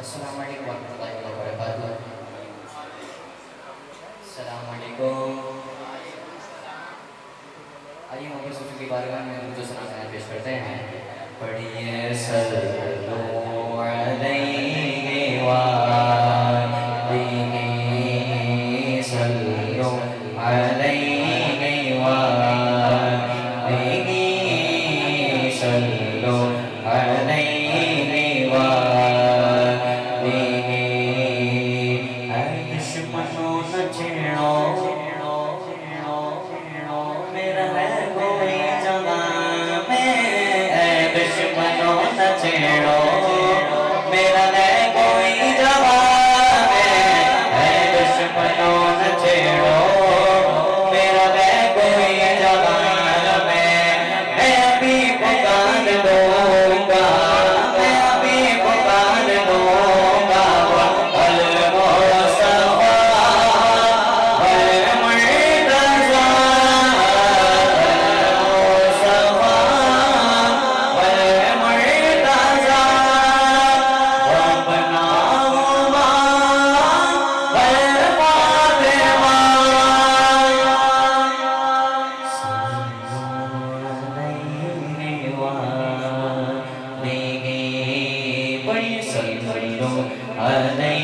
السلام علیکم ورحمۃ اللہ وبرکاتہ. السلام علیکم. آئیے محمد صوفی کی بارگاہ میں درود و سلام پیش کرتے ہیں. پڑھیے صلو علیہ وآلہ صلو علیہ وآلہ صلو علیہ وآلہ. اے دشمنوں نہ چھیڑو میرا ہے کوئی جگہ میں. اے دشمنوں نہ چھیڑو میرا ہے کوئی جگہ میں. اے دشمنوں نہ چھیڑو میرا ہے کوئی جگہ میں. میں ابھی پکار دوں گا, میں ابھی پکار دوں گا. صلو علیہ